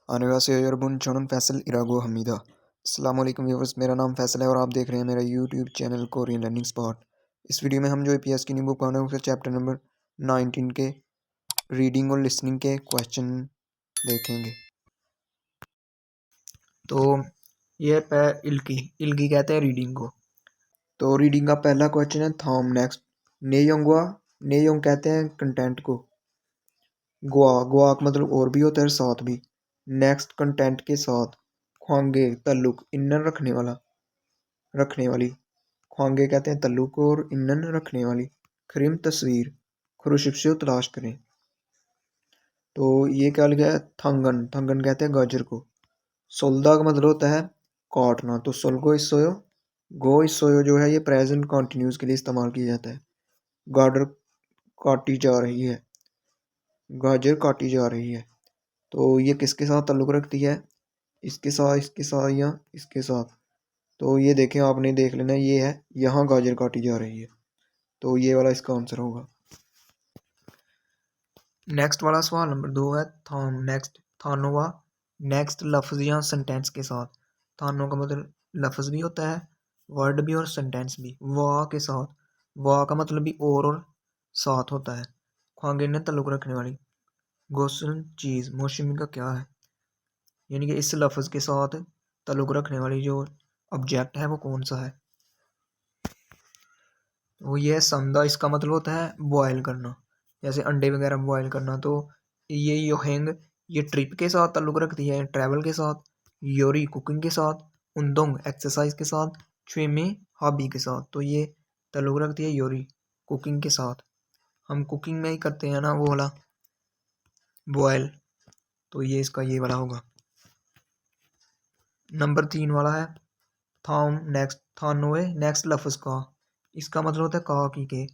안녕하세요 여러분 저는 फैसल इरागो हमीदा। अस्सलाम वालेकुम व्यूअर्स, मेरा नाम फैसल है और आप देख रहे हैं मेरा YouTube channel Korean learning spot. इस वीडियो में हम जो एपीएस की न्यू बुक पढ़ रहे हैं उसके चैप्टर नंबर 19 के रीडिंग और लिसनिंग के क्वेश्चन देखेंगे। तो ये इल्की इल्की कहते हैं रीडिंग को। तो रीडिंग का पहला क्वेश्चन है थॉम नेक्स्ट नेयोंगवा। नेयोंग कहते हैं कंटेंट को। गुआ गुआ का मतलब और भी होता है साथ भी। नेक्स्ट कंटेंट के साथ। ख्वांगे ताल्लुक इनर रखने वाली। ख्वांगे कहते हैं ताल्लुक को और इनन रखने वाली। खरिम तस्वीर खुरुशिफ्शो तलाश करें। तो ये क्या लिखा है थंगन थंगन कहते हैं गाजर को। सोल्दा का मतलब होता है काटना, तो सोलगो इसोयो गो इसोयो जो है ये प्रेजेंट कॉन्टिन्यूस के लिए इस्तेमाल किया जाता है। गाजर काटी जा रही है, गाजर काटी जा रही है। तो ये किसके साथ ताल्लुक रखती है, इसके साथ या इसके साथ। तो ये देखें, आपने देख लेना, ये है यहाँ गाजर काटी जा रही है, तो ये वाला इसका आंसर होगा। नेक्स्ट वाला सवाल नंबर 2 है थान नेक्स्ट थानोवा। नेक्स्ट लफ्ज या सेंटेंस के साथ। थानो का मतलब लफ्ज भी होता है, वर्ड भी और सेंटेंस भी। वाह के साथ, वाह का मतलब भी और साथ होता है। ख्वांगे ने ताल्लुक रखने वाली। गोसन चीज मौसमी का क्या है, यानी कि इस लफ्ज के साथ ताल्लुक रखने वाली जो ऑब्जेक्ट है वो कौन सा है। वो ये संदा, इसका मतलब होता है बॉयल करना, जैसे अंडे वगैरह बॉयल करना। तो ये योहेंग ये ट्रिप के साथ ताल्लुक रखती है, ट्रैवल के साथ। योरी कुकिंग के साथ। उंदोंग एक्सरसाइज के साथ। छुएमे हॉबी के साथ। तो ये ताल्लुक रखती है योरी कुकिंग के साथ। हम कुकिंग में ही करते हैं ना वो वाला बॉयल, तो ये इसका ये वाला होगा। नंबर 3 वाला है थाम नेक्स्ट थानोए नेक्स्ट लफ्ज का। इसका मतलब होता है का की के।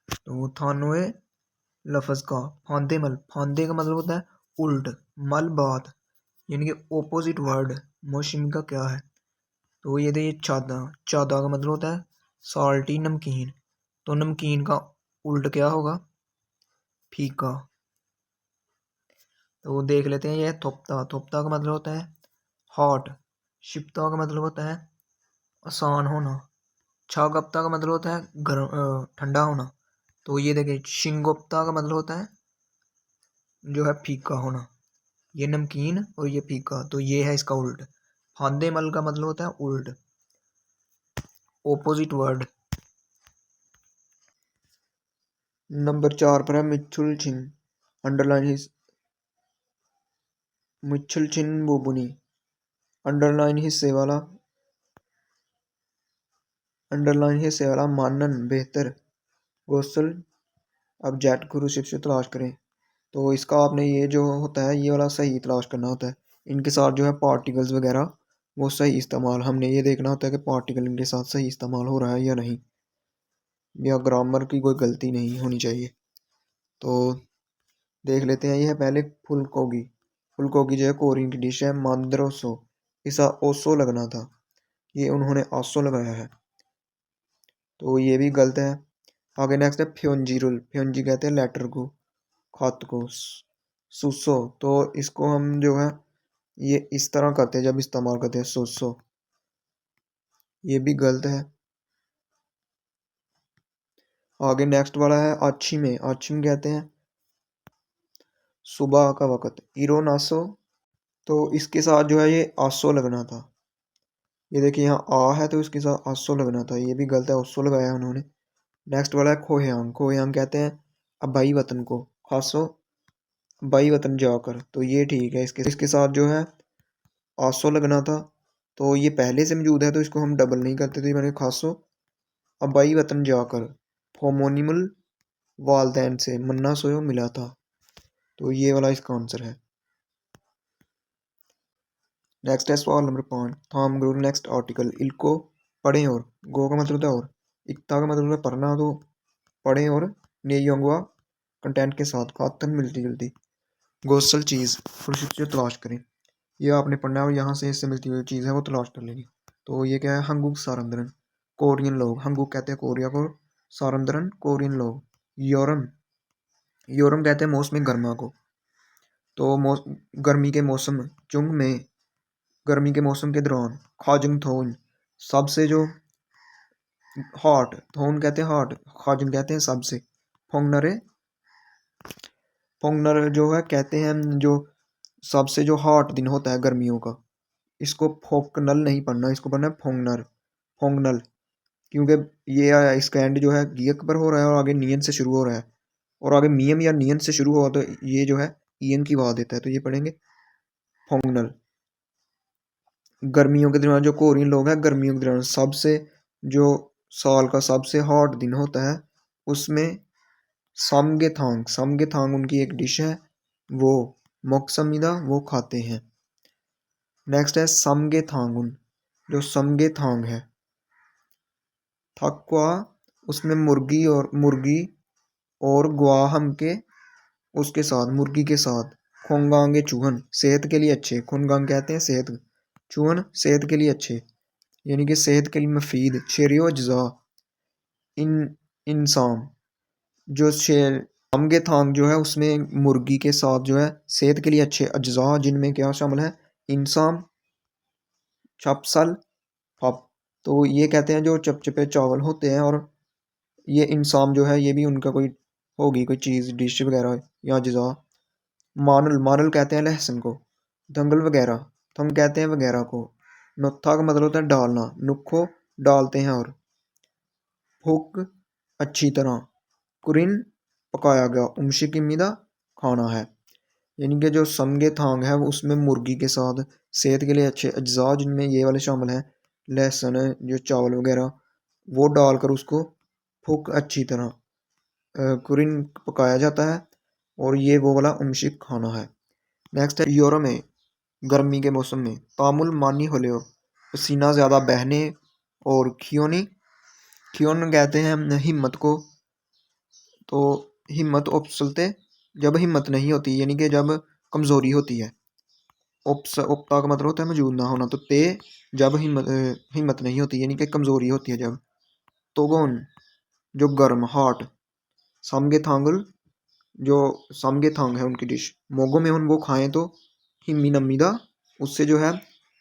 तो थानोए लफ्ज का फांदे मल, फांदे का मतलब होता है उल्ट, मल बात, यानी कि ओपोजिट वर्ड। मौसमी का क्या है, तो ये देखिए चादा। चादा का मतलब होता है साल्टी नमकीन। तो नमकीन का उल्ट क्या होगा, फीका। तो देख लेते हैं, ये थोप्ता। थोप्ता का मतलब होता है हॉट। शिप्ता का मतलब होता है आसान होना। छागप्ता का मतलब होता है गर्म ठंडा होना। तो ये देखिए शिंगोप्ता का मतलब होता है जो है फीका होना। ये नमकीन और ये फीका, तो ये है इसका उल्ट। फांदे मल का मतलब होता है उल्ट, ओपोजिट वर्ड। नंबर 4 पर है मिच्छुल छिन। अंडरलाइन हिस मिच्छुल छिन बोबुनी। अंडरलाइन हिस्से वाला मानन बेहतर। गोसल ऑब्जेक्ट गुरुशिप से तलाश करें। तो इसका आपने ये जो होता है ये वाला सही तलाश करना होता है। इनके साथ जो है पार्टिकल्स वगैरह वो सही इस्तेमाल हमने ये देखना होता है कि पार्टिकल इनके साथ सही इस्तेमाल हो रहा है या नहीं, या ग्रामर की कोई गलती नहीं होनी चाहिए। तो देख लेते हैं, ये है पहले फुलकोगी। फुलकोगी जो है कोरियन की डिश है। मांद्रोसो इसा ओसो लगना था, ये उन्होंने आसो लगाया है, तो ये भी गलत है। आगे नेक्स्ट है फ्योंजी रूल। फ्योंजी कहते हैं लेटर को, खत को। सुसो, तो इसको हम जो है ये इस तरह करते हैं जब इस्तेमाल करते हैं सुसो, ये भी गलत है। आगे नेक्स्ट वाला है आछी में। आछी में कहते हैं सुबह का वक़्त। इरोनासो, तो इसके साथ जो है ये आसो लगना था। ये देखिए यहाँ आ है तो इसके साथ आसो लगना था, ये भी गलत है, ओसो लगाया है उन्होंने। नेक्स्ट वाला है खोयांग। खोयांग कहते हैं अबाई वतन को। खासो अबाई वतन जाकर, तो ये ठीक है। इसके साथ जो है आसो लगना था, तो ये पहले से मौजूद है तो इसको हम डबल नहीं करते, तो ये मैंने खासो अबाई वतन जाकर। होमोनिमल वालदैन से मन्ना सोयो मिला था, तो ये वाला इसका आंसर है। नेक्स्ट है सवाल नंबर 5 थाम ग्रुप नेक्स्ट आर्टिकल। इल्को पढ़ें और। गो का मतलब होता है और। इकता का मतलब है पढ़ना, तो पढ़ें और। नेयोंगवा कंटेंट के साथ खातन मिलती जुलती। गोसल चीज़ प्रशिक्षित तलाश करें। ये आपने पढ़ना है और यहाँ से इससे मिलती हुई चीज़ है वो तलाश कर लेंगे। तो ये क्या है हंगुक सारंदरन। कोरियन लोग, हंगुक कहते हैं कोरिया को, सारंदरन कोरियन लोग। योरम, योरम कहते हैं मौसमी गर्मा को। तो गर्मी के मौसम चुंग में गर्मी के मौसम के दौरान खाजुंग थोन सबसे जो हॉट थोन कहते हैं हॉट खाजुंग कहते हैं सबसे फोंगनरे फोंगनर जो है कहते हैं जो सबसे जो हॉट दिन होता है गर्मियों का। इसको फोकनल नहीं पढ़ना, इसको पढ़ना है फोंगनर फोंगनल, क्योंकि ये इसका एंड जो है गियक पर हो रहा है और आगे नियन से शुरू हो रहा है और आगे मियम या नियन से शुरू हुआ तो ये जो है ईयन की आवाज देता है, तो ये पढ़ेंगे फोंगनल। गर्मियों के दौरान जो कोरियन लोग हैं गर्मियों के दौरान सबसे जो साल का सबसे हॉट दिन होता है उसमें समगे थांग उनकी एक डिश है, वो मोक्समिदा वो खाते हैं। नेक्स्ट है समगे थांगुन, जो समगे थांग है थक्वा उसमें मुर्गी और गुआहम के उसके साथ मुर्गी के साथ खोंगांगे चूहन सेहत के लिए अच्छे, खोंगांग कहते हैं सेहत, चूहन सेहत के लिए अच्छे यानी कि सेहत के लिए मुफीद शेरियो अज्जा इन इंसान जो शेर हमगे थांग जो है उसमें मुर्गी के साथ जो है सेहत के लिए अच्छे अज्जा जिनमें क्या शामिल है इंसान चपसल पप, तो ये कहते हैं जो चपचपे चावल होते हैं और ये इंसान जो है ये भी उनका कोई होगी कोई चीज़ डिश वगैरह या अज्जा। मानल मानल कहते हैं लहसुन को, दंगल वगैरह थम कहते हैं वगैरह को, नुत्था का मतलब होता है डालना, नुक्खो डालते हैं और हुक अच्छी तरह, कुरिन पकाया गया, उमशी की मीदा खाना है। यानी कि जो समगे थांग है वो उसमें मुर्गी के साथ सेहत के लिए अच्छे अज्जा जिनमें ये वाले शामिल हैं लहसुन जो चावल वगैरह वो डालकर उसको फुक अच्छी तरह कुरिन पकाया जाता है और ये वो वाला उमशिक खाना है। नेक्स्ट है यूरो में गर्मी के मौसम में तामुल मानी होले हो पसीना ज़्यादा बहने और खियोन कहते हैं हम हिम्मत को, तो हिम्मत उपसलते जब हिम्मत नहीं होती यानी कि जब कमज़ोरी होती है, उपता का मतलब होता है मौजूद ना होना, तो ते जब हिम्मत नहीं होती यानी कि कमज़ोरी होती है जब। तोगोन जो गर्म हॉट, सामगे थांगुल जो सामगे थांग है उनकी डिश, मोगो में उन वो खाएं तो हिम्मी नमीदा उससे जो है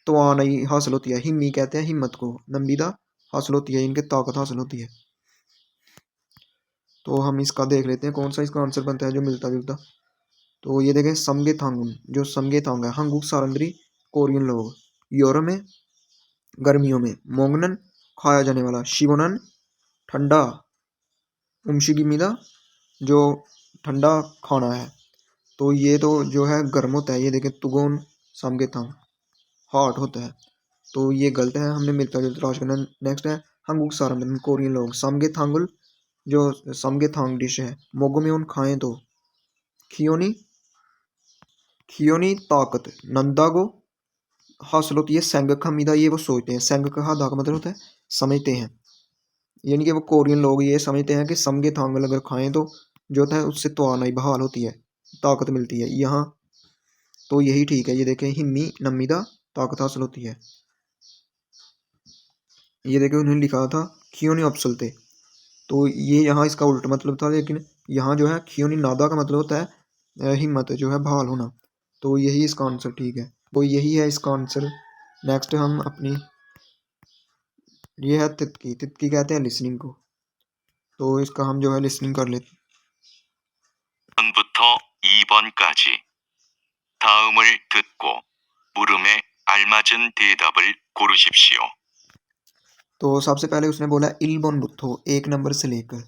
तवानाई हासिल होती है, हिम्मी कहते हैं हिम्मत को, नमीदा हासिल होती है इनके ताकत हासिल होती है। तो हम इसका देख लेते हैं कौन सा इसका आंसर बनता है जो मिलता जुलता। तो ये देखें समगे थांगुन जो समगे थांग है हंगुक सारंद्री कोरियन लोग, यूरोप में गर्मियों में, मोंगनन खाया जाने वाला, शिवोनन ठंडा, उमशिगिमिदा जो ठंडा खाना है, तो ये तो जो है गर्म होता है, ये देखें तुगोन समगे थांग हॉट होता है, तो ये गलत है, हमने मिलता जुलता तलाश करना। नेक्स्ट है हंगुक सारंद्री कोरियन लोग, समगे थांगुल जो समगे थांग डिश है, मोगोमेउन खाएं तो, खियोनी खियोनी ताकत नंदागो हासिल होती है, सेंगक हमीदा ये वो सोचते हैं, सेंगक हादा का मतलब होता है समझते हैं, यानी कि वो कोरियन लोग ये समझते हैं कि समगे थांगल अगर खाएं तो जो होता है उससे तवानाई बहाल होती है, ताकत मिलती है यहाँ, तो यही ठीक है। ये देखें हिम्मी नमीदा ताकत हासिल होती है, ये देखें उन्होंने लिखा था खियोनी अपसलते, तो ये यहाँ इसका उल्टा मतलब था, लेकिन यहाँ जो है खियोनी नादा का मतलब होता है हिम्मत जो है बहाल होना, तो यही इसका आंसर ठीक है, तो यही है इसका आंसर। नेक्स्ट हम अपनी ये है तितकी कहते हैं लिसनिंग को, तो इसका हम जो है लिसनिंग कर लेते हैं। 1번부터 2번까지 다음을 듣고 물음에 알맞은 대답을 고르십시오. तो सबसे पहले उसने बोला इलबोन बुत्थो 1 नंबर से लेकर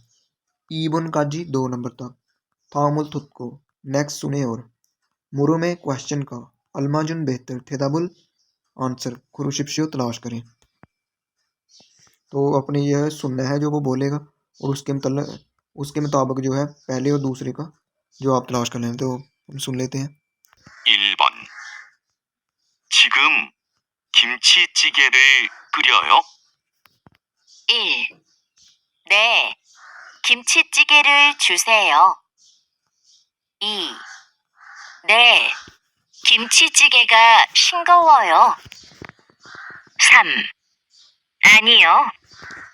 ईबोन काजी 2 नंबर तक, थामुल तुत्को नेक्स्ट सुने और मुरु में क्वेश्चन का, अलमाजुन बेहतर थेदाबुल आंसर खुरुशिप्शियो तलाश करें, तो अपने यह सुनना है जो वो बोलेगा और उसके मुताबिक जो है पहले और दूसरे का जवाब तलाश कर लें, तो हम सुन लेते हैं। 1번. 지금 김치찌개를 끓여요? 1. 네, 김치찌개를 주세요. 2. 네, 김치찌개가 싱거워요. 3. 아니요,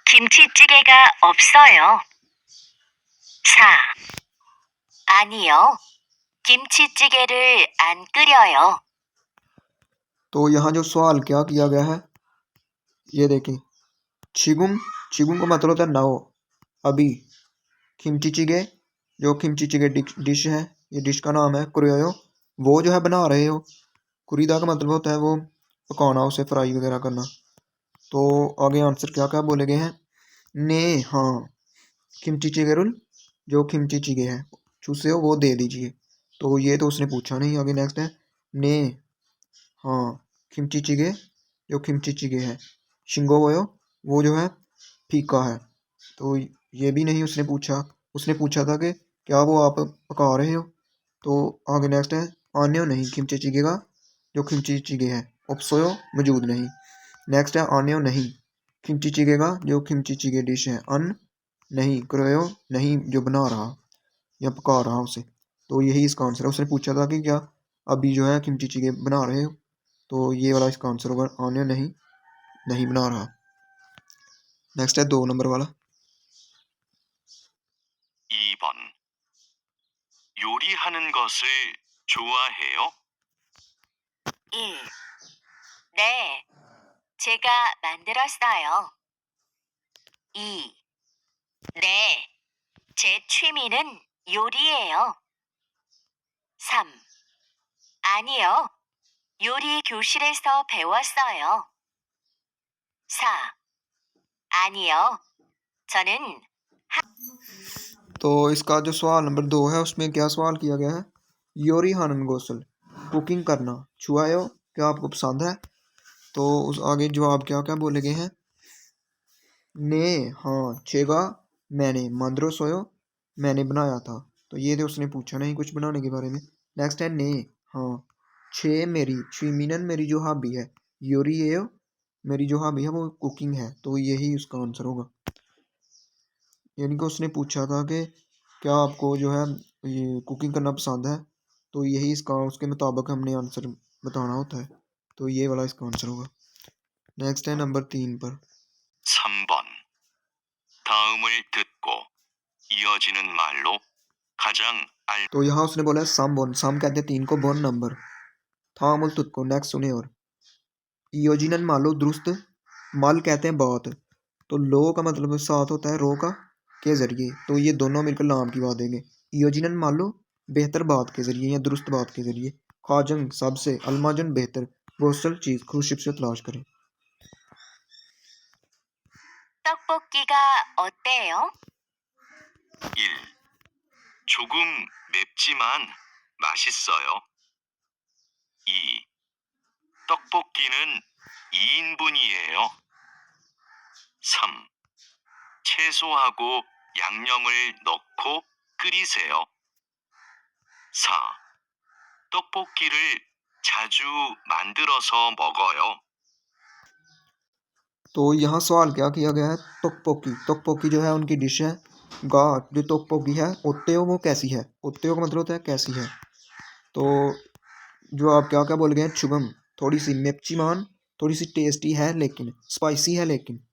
김치찌개가 없어요. 4. 아니요, 김치찌개를 안 끓여요. तो यहाँ जो सवाल क्या किया गया है ये देखें, चिगुम, चिगुम का मतलब होता है नाओ, अभी। किमची चिगे, जो किमची चिगे डिश है, ये डिश का नाम है। कुरियो, वो जो है बना रहे हो। कुरीदा का मतलब होता है वो पकाना, उसे फ्राई वगैरह करना। तो आगे आंसर क्या क्या बोले गए हैं, ने, हाँ। किमची चिगे रुल, जो किमची चिगे है चूसे हो वो दे दीजिए। तो ये तो उसने पूछा नहीं। आगे नेक्स्ट है ने, हाँ। किमची चिगे, जो किमची चिगे है। शिंगो वो जो है फीका है। तो ये भी नहीं उसने पूछा। उसने पूछा था कि क्या वो आप पका रहे हो। तो आगे नेक्स्ट है आन्यो नहीं, किमची चिगे का जो किमची चिगे है। ओप्सोयो, मौजूद नहीं। नेक्स्ट है आन्यो नहीं, किमची चिगे का जो किमची चिगे डिश है। अन नहीं, क्रोयो नहीं, जो बना रहा या पका रहा उसे। तो यही इसका आंसर है। उसने पूछा था कि क्या अभी जो है किमची चिगे बना रहे हो। तो ये वाला इसका आंसर होगा, आन्यो नहीं, नहीं बना रहा। नेक्स्ट है 2 नंबर वाला। 2번. 요리하는 것을 좋아해요? 1. 네, 제가 만들었어요. 2. 네, 제 취미는 요리예요. 3. 아니요, 요리 교실에서 배웠어요. 4. 아니요, 저는 तो इसका जो सवाल नंबर 2 है उसमें क्या सवाल किया गया है, योरी हानन गोसल, कुकिंग करना छुआयो, क्या आपको पसंद है। तो उस आगे जवाब क्या क्या बोले गए हैं, ने, हाँ। छेगा, मैंने। मांद्रो सोयो, मैंने बनाया था। तो ये तो उसने पूछा नहीं कुछ बनाने के बारे में। नेक्स्ट है ने, हाँ। छे मेरी, छुमिनन मेरी जो हॉबी है। योरी ये मेरी जो हॉबी है वो कुकिंग है। तो यही उसका आंसर होगा। यानी कि उसने पूछा था कि क्या आपको जो है ये कुकिंग करना पसंद है। तो यही इसका, उसके मुताबिक हमने आंसर बताना होता है। तो ये वाला इसका आंसर होगा। नेक्स्ट है नंबर 3 पर। 3번. 다음을 듣고 이어지는 말로 가장 तो यहाँ उसने बोला सम बोन, सम कहते हैं 3 को, बोन नंबर, था मुल तुद को। नेक्स्ट सुने और योजिनन मालो दुरुस्त, मल कहते हैं बात। तो लो का मतलब साथ होता है रो का के जरिए। तो ये दोनों मिलकर लाम की बात देंगे। योजिनन मालो बेहतर बात के जरिए या दुरुस्त बात के जरिए। खाजंग सबसे, अलमाजन बेहतर, गोसल चीज, क्रूशिप से तलाश करें। 떡볶이가 어때요? 1. 조금 맵지만 맛있어요. 2. 떡볶이는 2인분이에요. 3. 채소하고 양념을 넣고 끓이세요. 4. 떡볶이를 자주 만들어서 먹어요. तो यहाँ सवाल क्या किया गया है, तोकपोकी, तोकपोकी जो है उनकी डिश है। गा, जो तोकपोकी है, ओत्तेओ वो कैसी है। ओत्तेओ का मतलब होता है कैसी है। तो जो आप क्या क्या बोल गए हैं, चुगम थोड़ी सी, मेप्चिमान थोड़ी सी टेस्टी है लेकिन, स्पाइसी है लेकिन।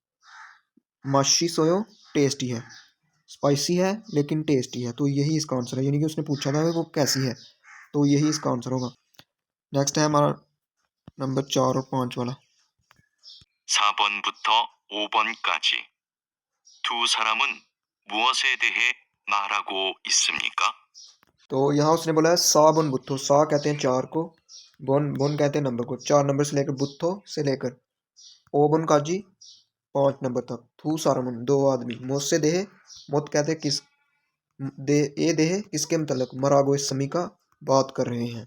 माशी सोयो टेस्टी है, स्पाइसी है लेकिन टेस्टी है। तो यही इसका आंसर है। यानी कि उसने पूछा था कि वो कैसी है। तो यही इसका आंसर होगा। नेक्स्ट है हमारा नंबर 4 और 5 वाला। 4번부터 5번까지 두 사람은 무엇에 대해 말하고 있습니까? तो यहाँ उसने बोला है सा बुन बुत्थो, सा कहते हैं 4 को, बुन बुन कहते हैं नंबर को। 4 नंबर से लेकर, बुत्थो से लेकर ओ बुन काजी 5 नंबर तक। थू सारमुन 2 आदमी, मोसे देह, मुत कहते हैं किस, दे ए देह किसके मतलब, मरागो इस समी का बात कर रहे हैं।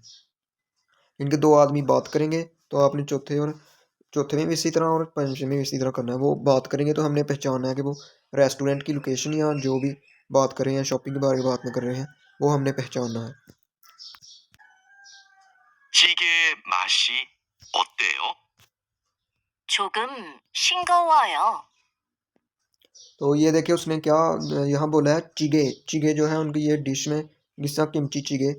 इनके 2 आदमी बात करेंगे। तो आपने चौथे में भी इसी तरह और पंचमे में भी इसी तरह करना है। वो बात करेंगे तो हमने पहचानना है कि वो रेस्टोरेंट की लोकेशन या जो भी बात कर रहे हैं, शॉपिंग के बारे में बात में कर रहे हैं, वो हमने पहचानना है। 찌개의 맛이 어때요? 조금 싱거워요. तो ये देखिए उसने क्या यहाँ बोला है, चिगे, चिगे जो है उनकी ये डिश में, जिसका किमची चिगे।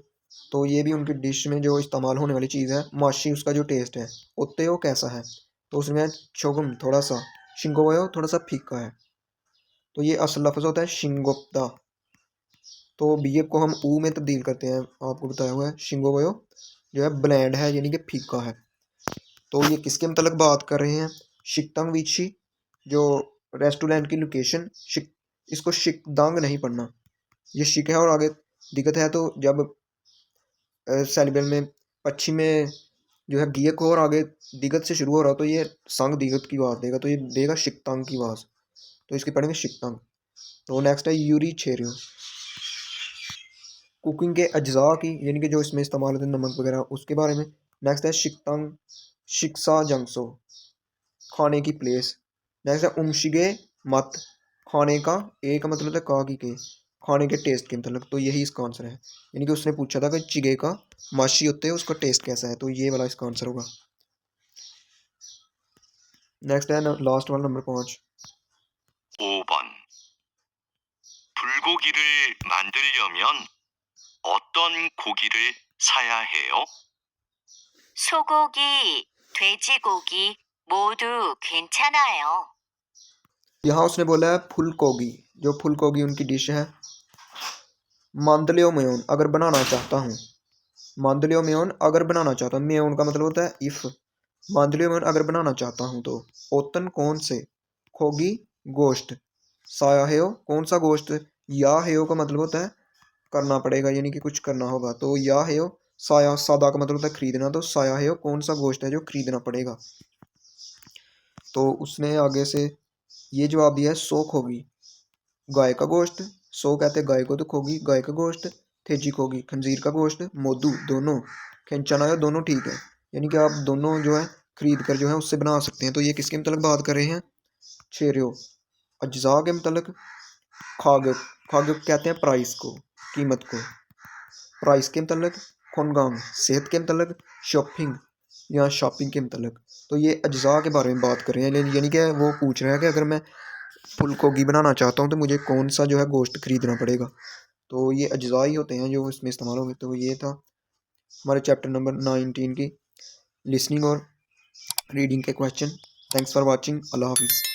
तो ये भी उनकी डिश में जो इस्तेमाल होने वाली चीज़ है। माशी उसका जो टेस्ट है, ओत्तेओ कैसा है। तो उसमें शोगुम थोड़ा सा, शिंगोयो थोड़ा सा फीका है। तो ये असल लफ्ज़ होता है शिंगोप्ता। तो बीए को हम ऊ में तब्दील करते हैं, आपको बताया हुआ है। शिंगोवयो जो है ब्लैंड है, यानी कि फीका है। तो ये किसके मतलब बात कर रहे हैं? शिकतंग वीची, जो रेस्टोरेंट की लोकेशन। इसको शिकदांग नहीं पढ़ना, ये शिक है और आगे दिक्कत है। तो जब सेलिबल में पश्चिम में जो है गियक हो और आगे दिगत से शुरू हो रहा, तो ये संग दिगत की आवाज़ देगा, तो ये देगा शिकतांग की आवाज़, तो इसकी पढ़ेंगे शिकतांग। तो नेक्स्ट है यूरी छेरियो, कुकिंग के अज्जा की, यानी कि जो इसमें इस्तेमाल होते हैं नमक वगैरह, उसके बारे में। नेक्स्ट है शिकतांग शिक्सा जंगसो, खाने की प्लेस। नेक्स्ट है उमशिगे मत, खाने का ए का मतलब है का की के, खाने के टेस्ट के मतलब, तो यही इसका आंसर है। यानी कि उसने पूछा था कि चिगे का माशी होते हैं उसका टेस्ट कैसा है, तो ये वाला इसका आंसर होगा। नेक्स्ट है लास्ट वाला नंबर 5। 5번. 불고기를 만들려면 어떤 고기를 사야 해요? 소고기, 돼지고기 모두 괜찮아요. यहाँ उसने बोला है फुलकोगी, जो फुलकोगी उनकी डिश है। मांदलियो मेयोन, अगर बनाना चाहता हूँ। मांदलियो मेयोन, अगर बनाना चाहता हूँ। मेयोन का मतलब होता है इफ। मांदलियो मेयोन, अगर बनाना चाहता हूँ तो। ओतन, कौन से। खोगी, गोश्त। साया हेयो, कौन सा गोश्त। या हेयो का मतलब होता है करना पड़ेगा, यानी कि कुछ करना होगा, तो या हेयो। साया, सादा का मतलब होता है खरीदना, तो साया हेयो कौन सा गोश्त है जो खरीदना पड़ेगा। तो उसने आगे से ये जवाब दिया है सो खोगी, गाय का गोश्त। सो कहते हैं गाय को, तो खोगी गाय का गोश्त। थेजी खोगी, खंजीर का गोश्त। मोदू, दोनों। खेंचना या दोनों ठीक है, यानी कि आप दोनों जो है खरीद कर जो है उससे बना सकते हैं। तो ये किसके मतलब बात कर रहे हैं? छेरियो, अज्जा के मतलब। खाग्यो, खाग्यो कहते हैं प्राइस को, कीमत को। प्राइस के मतलब। खोनगांग, सेहत के मतलब। शॉपिंग या शॉपिंग के मतलब। तो ये अज्जा के बारे में बात कर रहे हैं, यानी कि वो पूछ रहे हैं कि अगर मैं फुलकोगी बनाना चाहता हूँ तो मुझे कौन सा जो है गोश्त खरीदना पड़ेगा। तो ये अज्जा ही होते हैं जो इसमें इस्तेमाल होंगे। तो ये था हमारे चैप्टर नंबर 19 की लिसनिंग और रीडिंग के क्वेश्चन। Thanks for watching. अल्लाह हाफिज़।